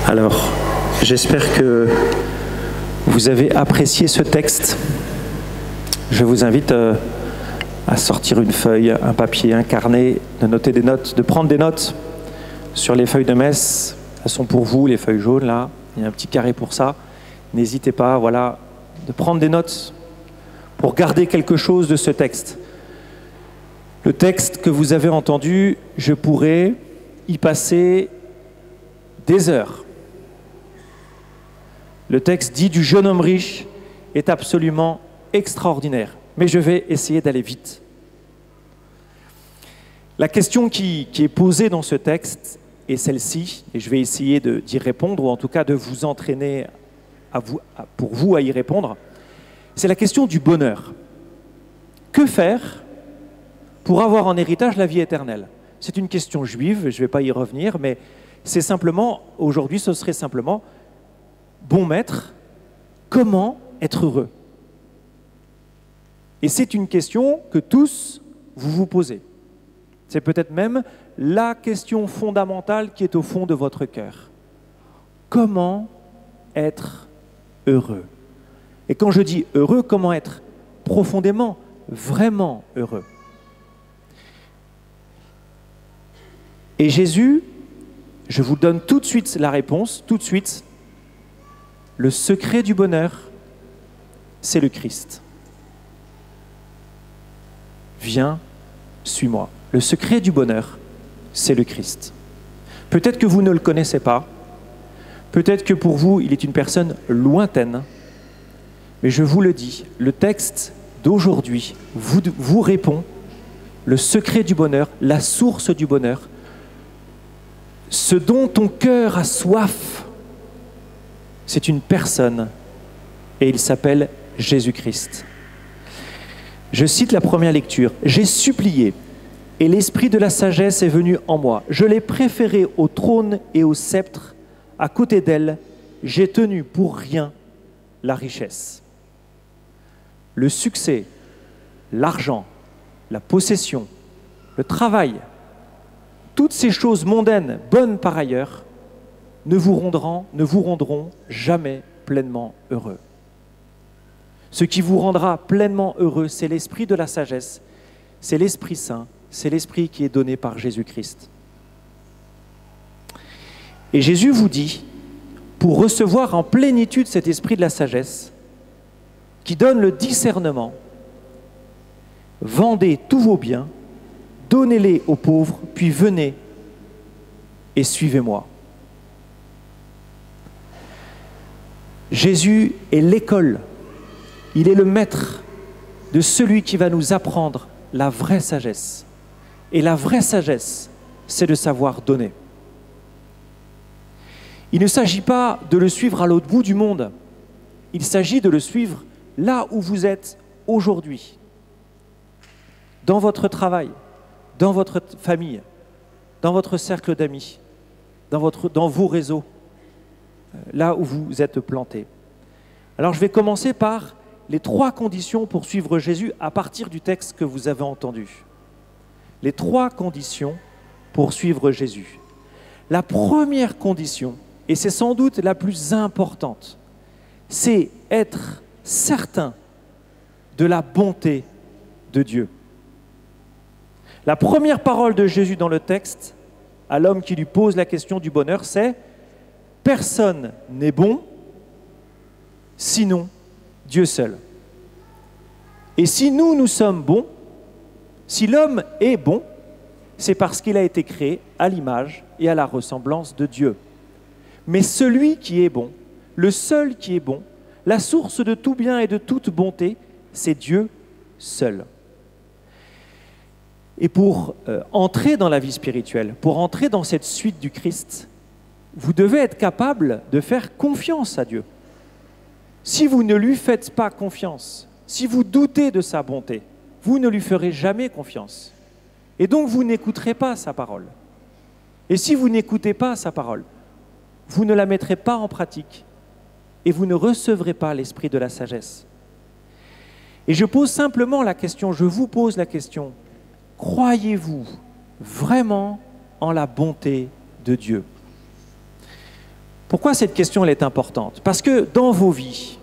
Alors, j'espère que vous avez apprécié ce texte. Je vous invite à sortir une feuille, un papier, un carnet, de noter des notes, de prendre des notes sur les feuilles de messe. Elles sont pour vous, les feuilles jaunes, là. Il y a un petit carré pour ça. N'hésitez pas, voilà, de prendre des notes pour garder quelque chose de ce texte. Le texte que vous avez entendu, je pourrais y passer des heures. Le texte dit du jeune homme riche est absolument extraordinaire. Mais je vais essayer d'aller vite. La question qui est posée dans ce texte est celle-ci, et je vais essayer d'y répondre, ou en tout cas de vous entraîner pour vous à y répondre. C'est la question du bonheur. Que faire pour avoir en héritage la vie éternelle? C'est une question juive, je ne vais pas y revenir, mais c'est simplement, aujourd'hui ce serait simplement, bon maître, comment être heureux? Et c'est une question que tous vous vous posez. C'est peut-être même la question fondamentale qui est au fond de votre cœur. Comment être heureux? Et quand je dis heureux, comment être profondément, vraiment heureux? Et Jésus, je vous donne tout de suite la réponse, tout de suite. Le secret du bonheur, c'est le Christ. Viens, suis-moi. Le secret du bonheur, c'est le Christ. Peut-être que vous ne le connaissez pas, peut-être que pour vous, il est une personne lointaine, mais je vous le dis, le texte d'aujourd'hui vous répond le secret du bonheur, la source du bonheur, ce dont ton cœur a soif. C'est une personne et il s'appelle Jésus-Christ. Je cite la première lecture. « J'ai supplié et l'esprit de la sagesse est venu en moi. Je l'ai préféré au trône et au sceptre. À côté d'elle, j'ai tenu pour rien la richesse. » Le succès, l'argent, la possession, le travail, toutes ces choses mondaines, bonnes par ailleurs, ne vous rendront jamais pleinement heureux. Ce qui vous rendra pleinement heureux, c'est l'esprit de la sagesse, c'est l'Esprit Saint, c'est l'Esprit qui est donné par Jésus-Christ. Et Jésus vous dit, pour recevoir en plénitude cet esprit de la sagesse, qui donne le discernement, vendez tous vos biens, donnez-les aux pauvres, puis venez et suivez-moi. Jésus est l'école, il est le maître de celui qui va nous apprendre la vraie sagesse. Et la vraie sagesse, c'est de savoir donner. Il ne s'agit pas de le suivre à l'autre bout du monde, il s'agit de le suivre là où vous êtes aujourd'hui, dans votre travail, dans votre famille, dans votre cercle d'amis, dans vos réseaux, là où vous êtes plantés. Alors je vais commencer par les 3 conditions pour suivre Jésus à partir du texte que vous avez entendu. Les 3 conditions pour suivre Jésus. La première condition, et c'est sans doute la plus importante, c'est être certain de la bonté de Dieu. La première parole de Jésus dans le texte, à l'homme qui lui pose la question du bonheur, c'est « Personne n'est bon, sinon Dieu seul. » Et si nous sommes bons, si l'homme est bon, c'est parce qu'il a été créé à l'image et à la ressemblance de Dieu. Mais celui qui est bon, le seul qui est bon, la source de tout bien et de toute bonté, c'est Dieu seul. Et pour entrer dans la vie spirituelle, pour entrer dans cette suite du Christ, vous devez être capable de faire confiance à Dieu. Si vous ne lui faites pas confiance, si vous doutez de sa bonté, vous ne lui ferez jamais confiance. Et donc vous n'écouterez pas sa parole. Et si vous n'écoutez pas sa parole, vous ne la mettrez pas en pratique et vous ne recevrez pas l'esprit de la sagesse. Et je pose simplement la question, je vous pose la question, croyez-vous vraiment en la bonté de Dieu? Pourquoi cette question elle est importante? Parce que dans vos vies,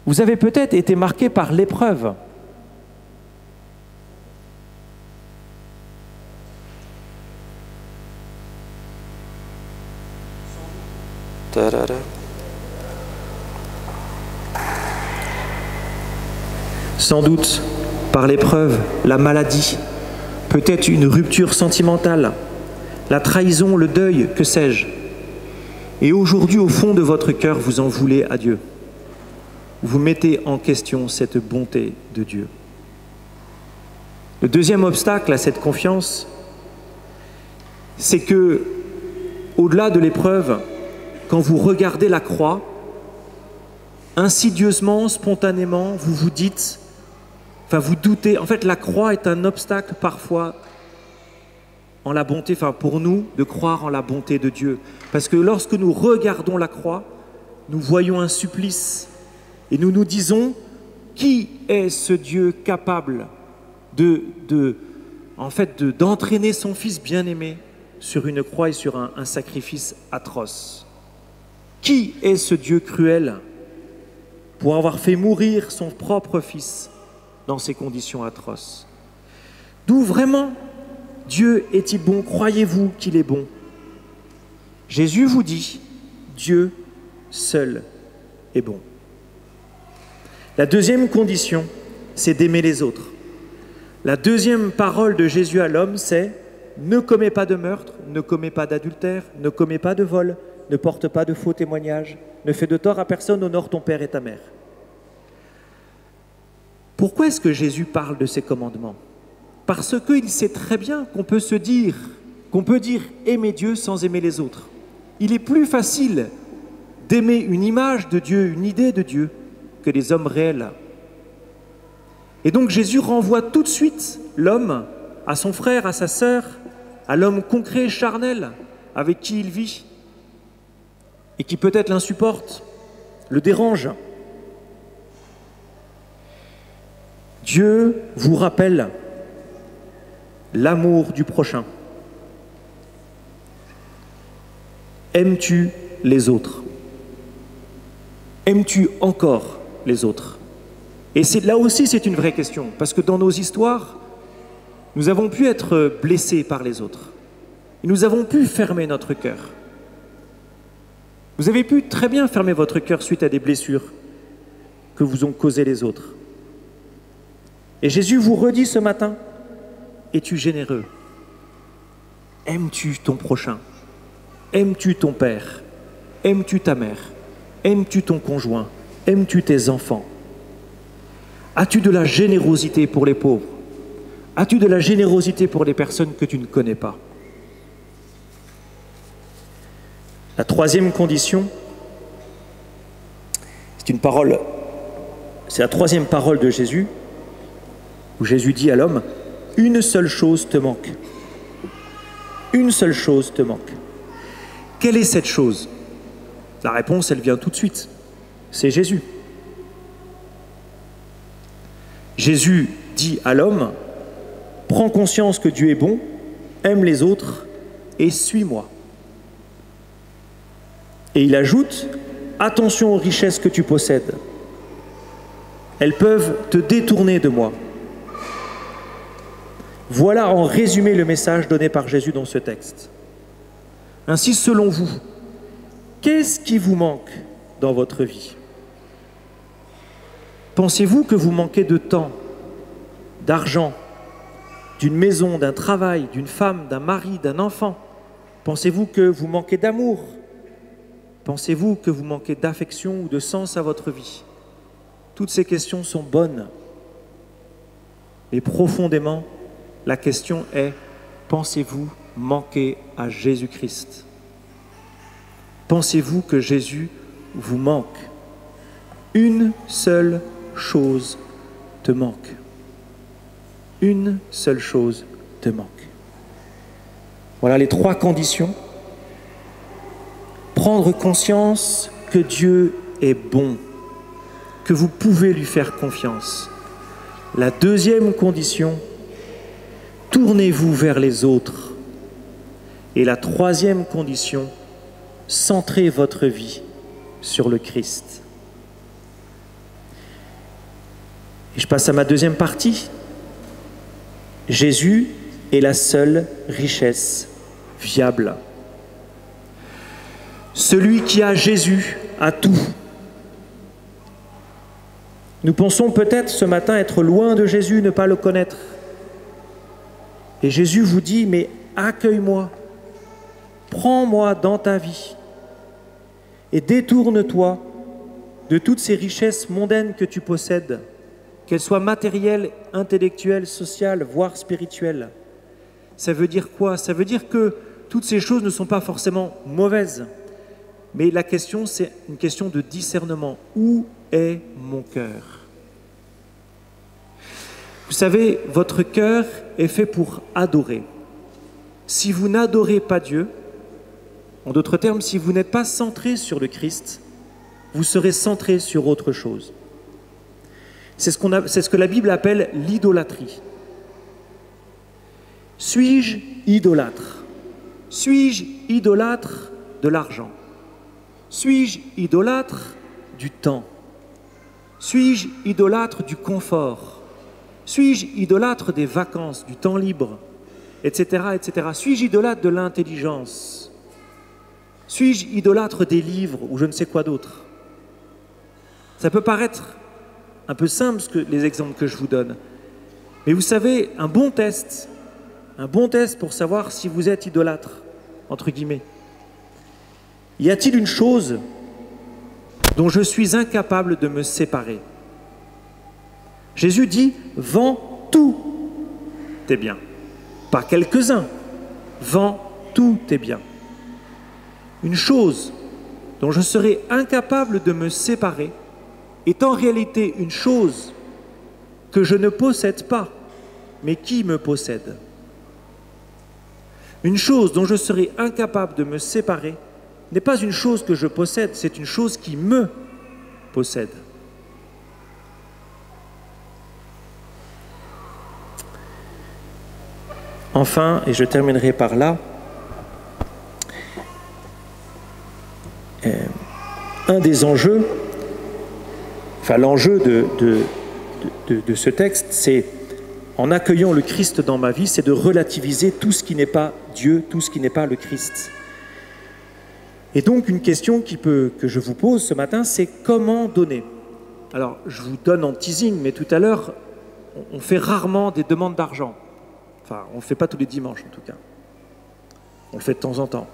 vous avez peut-être été marqués par l'épreuve. Sans doute par l'épreuve, la maladie, peut-être une rupture sentimentale, la trahison, le deuil, que sais-je. Et aujourd'hui, au fond de votre cœur, vous en voulez à Dieu. Vous mettez en question cette bonté de Dieu. Le deuxième obstacle à cette confiance, c'est que, au-delà de l'épreuve, quand vous regardez la croix, insidieusement, spontanément, vous vous dites, vous doutez. En fait, la croix est un obstacle parfois en la bonté, pour nous, de croire en la bonté de Dieu. Parce que lorsque nous regardons la croix, nous voyons un supplice et nous nous disons, qui est ce Dieu capable d'entraîner son Fils bien-aimé sur une croix et sur un sacrifice atroce? Qui est ce Dieu cruel pour avoir fait mourir son propre Fils dans ces conditions atroces? D'où vraiment Dieu est-il bon? Croyez-vous qu'il est bon? Jésus vous dit, Dieu seul est bon. La deuxième condition, c'est d'aimer les autres. La deuxième parole de Jésus à l'homme, c'est ne commets pas de meurtre, ne commets pas d'adultère, ne commets pas de vol, ne porte pas de faux témoignages, ne fais de tort à personne, honore ton père et ta mère. Pourquoi est-ce que Jésus parle de ces commandements? Parce qu'il sait très bien qu'on peut dire aimer Dieu sans aimer les autres. Il est plus facile d'aimer une image de Dieu, une idée de Dieu, que les hommes réels. Et donc Jésus renvoie tout de suite l'homme à son frère, à sa sœur, à l'homme concret, charnel, avec qui il vit, et qui peut-être l'insupporte, le dérange. Dieu vous rappelle l'amour du prochain. Aimes-tu les autres? Aimes-tu encore les autres? Et là aussi, c'est une vraie question, parce que dans nos histoires, nous avons pu être blessés par les autres. Et nous avons pu fermer notre cœur. Vous avez pu très bien fermer votre cœur suite à des blessures que vous ont causées les autres. Et Jésus vous redit ce matin, es-tu généreux? Aimes-tu ton prochain? Aimes-tu ton père? Aimes-tu ta mère? Aimes-tu ton conjoint? Aimes-tu tes enfants? As-tu de la générosité pour les pauvres? As-tu de la générosité pour les personnes que tu ne connais pas? La troisième condition, c'est la troisième parole de Jésus, où Jésus dit à l'homme, une seule chose te manque. Une seule chose te manque. Quelle est cette chose? La réponse, elle vient tout de suite. C'est Jésus. Jésus dit à l'homme, prends conscience que Dieu est bon, aime les autres et suis-moi. Et il ajoute, attention aux richesses que tu possèdes. Elles peuvent te détourner de moi. Voilà en résumé le message donné par Jésus dans ce texte. Ainsi, selon vous, qu'est-ce qui vous manque dans votre vie? Pensez-vous que vous manquez de temps, d'argent, d'une maison, d'un travail, d'une femme, d'un mari, d'un enfant? Pensez-vous que vous manquez d'amour? Pensez-vous que vous manquez d'affection ou de sens à votre vie? Toutes ces questions sont bonnes. Mais profondément, la question est, pensez-vous manquer à Jésus-Christ? Pensez-vous que Jésus vous manque? Une seule chose te manque. une seule chose te manque. Voilà les 3 conditions. Prendre conscience que Dieu est bon, que vous pouvez lui faire confiance. La 2e condition, tournez-vous vers les autres. Et la 3e condition, centrez votre vie sur le Christ. Et je passe à ma 2e partie. Jésus est la seule richesse viable. Celui qui a Jésus a tout. Nous pensons peut-être ce matin être loin de Jésus, ne pas le connaître. Et Jésus vous dit, mais accueille-moi, prends-moi dans ta vie et détourne-toi de toutes ces richesses mondaines que tu possèdes, qu'elles soient matérielles, intellectuelles, sociales, voire spirituelles. Ça veut dire quoi? Ça veut dire que toutes ces choses ne sont pas forcément mauvaises, mais la question, c'est une question de discernement. Où est mon cœur? Vous savez, votre cœur est fait pour adorer. Si vous n'adorez pas Dieu, en d'autres termes, si vous n'êtes pas centré sur le Christ, vous serez centré sur autre chose. C'est ce que la Bible appelle l'idolâtrie. Suis-je idolâtre? Suis-je idolâtre de l'argent? Suis-je idolâtre du temps? Suis-je idolâtre du confort? Suis-je idolâtre des vacances, du temps libre, etc., etc. Suis-je idolâtre de l'intelligence? Suis-je idolâtre des livres ou je ne sais quoi d'autre? Ça peut paraître un peu simple, les exemples que je vous donne. Mais vous savez, un bon test pour savoir si vous êtes idolâtre, entre guillemets. Y a-t-il une chose dont je suis incapable de me séparer? Jésus dit, vends tous tes biens. Pas quelques-uns, vends tous tes biens. Une chose dont je serai incapable de me séparer est en réalité une chose que je ne possède pas, mais qui me possède. Une chose dont je serai incapable de me séparer n'est pas une chose que je possède, c'est une chose qui me possède. Enfin, et je terminerai par là, un des enjeux, enfin l'enjeu de ce texte, c'est, en accueillant le Christ dans ma vie, c'est de relativiser tout ce qui n'est pas Dieu, tout ce qui n'est pas le Christ. Et donc une question que je vous pose ce matin, c'est comment donner? Alors, je vous donne en teasing, mais tout à l'heure, on fait rarement des demandes d'argent. Enfin, on ne le fait pas tous les dimanches en tout cas. On le fait de temps en temps.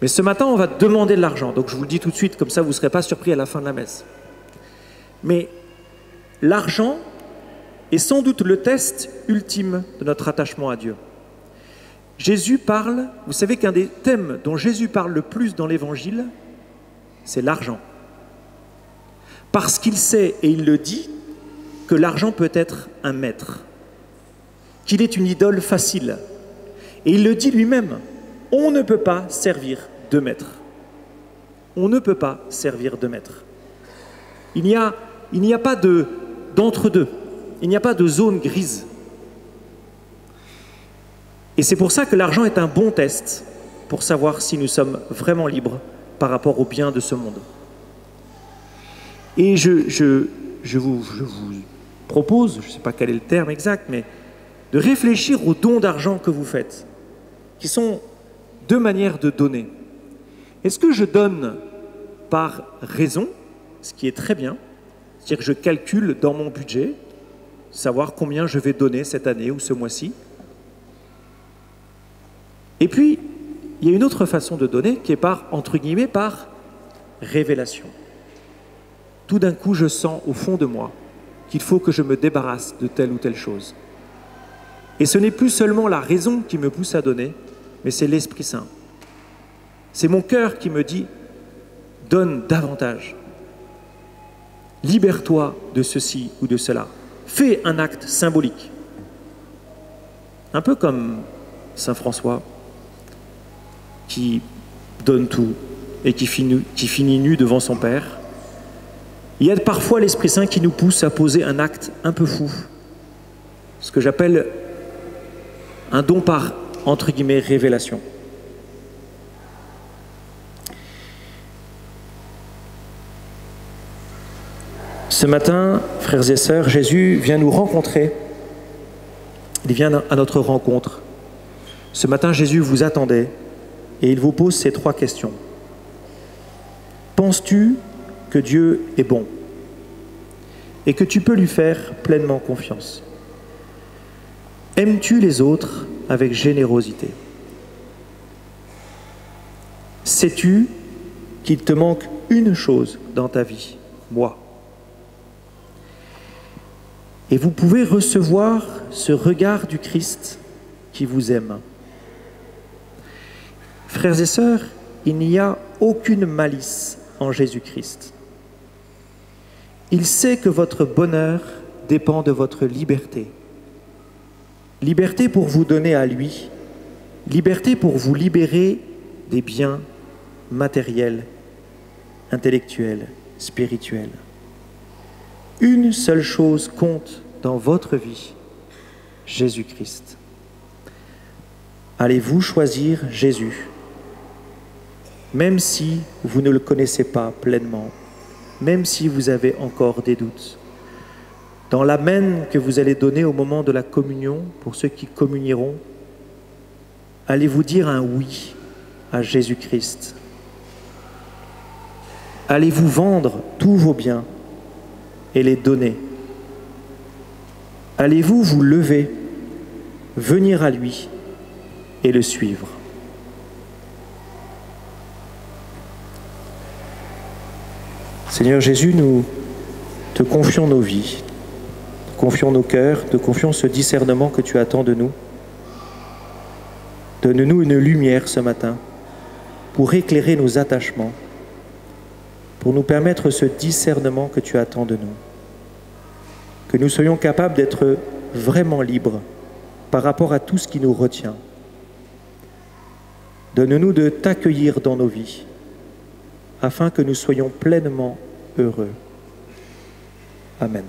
Mais ce matin, on va demander de l'argent. Donc je vous le dis tout de suite, comme ça vous ne serez pas surpris à la fin de la messe. Mais l'argent est sans doute le test ultime de notre attachement à Dieu. Jésus parle, vous savez qu'un des thèmes dont Jésus parle le plus dans l'Évangile, c'est l'argent. Parce qu'il sait, et il le dit, que l'argent peut être un maître, qu'il est une idole facile. Et il le dit lui-même, on ne peut pas servir deux maîtres. On ne peut pas servir deux maîtres. Il n'y a pas d'entre-deux, il n'y a pas de zone grise. Et c'est pour ça que l'argent est un bon test pour savoir si nous sommes vraiment libres par rapport aux biens de ce monde. Et je vous propose, je ne sais pas quel est le terme exact, mais de réfléchir aux dons d'argent que vous faites, qui sont deux manières de donner. Est-ce que je donne par raison, ce qui est très bien, c'est-à-dire que je calcule dans mon budget, savoir combien je vais donner cette année ou ce mois-ci. Et puis, il y a une autre façon de donner qui est par, entre guillemets, par révélation. Tout d'un coup, je sens au fond de moi qu'il faut que je me débarrasse de telle ou telle chose. Et ce n'est plus seulement la raison qui me pousse à donner, mais c'est l'Esprit Saint. C'est mon cœur qui me dit « donne davantage ». Libère-toi de ceci ou de cela. Fais un acte symbolique. un peu comme Saint François, qui donne tout et qui finit nu devant son Père. Il y a parfois l'Esprit Saint qui nous pousse à poser un acte un peu fou, ce que j'appelle un don par, entre guillemets, révélation. Ce matin, frères et sœurs, Jésus vient nous rencontrer. Il vient à notre rencontre. Ce matin, Jésus vous attendait et il vous pose ces 3 questions. Penses-tu que Dieu est bon et que tu peux lui faire pleinement confiance? Aimes-tu les autres avec générosité? Sais-tu qu'il te manque une chose dans ta vie? Moi. Et vous pouvez recevoir ce regard du Christ qui vous aime. Frères et sœurs, il n'y a aucune malice en Jésus-Christ. Il sait que votre bonheur dépend de votre liberté. Liberté pour vous donner à lui, liberté pour vous libérer des biens matériels, intellectuels, spirituels. Une seule chose compte dans votre vie, Jésus-Christ. Allez-vous choisir Jésus, même si vous ne le connaissez pas pleinement, même si vous avez encore des doutes? Dans l'amen que vous allez donner au moment de la communion, pour ceux qui communieront, allez-vous dire un oui à Jésus-Christ? Allez-vous vendre tous vos biens et les donner? Allez-vous vous lever, venir à lui et le suivre? Seigneur Jésus, nous te confions nos vies, te confions nos cœurs, te confions ce discernement que tu attends de nous. Donne-nous une lumière ce matin pour éclairer nos attachements, pour nous permettre ce discernement que tu attends de nous. Que nous soyons capables d'être vraiment libres par rapport à tout ce qui nous retient. Donne-nous de t'accueillir dans nos vies, afin que nous soyons pleinement heureux. Amen.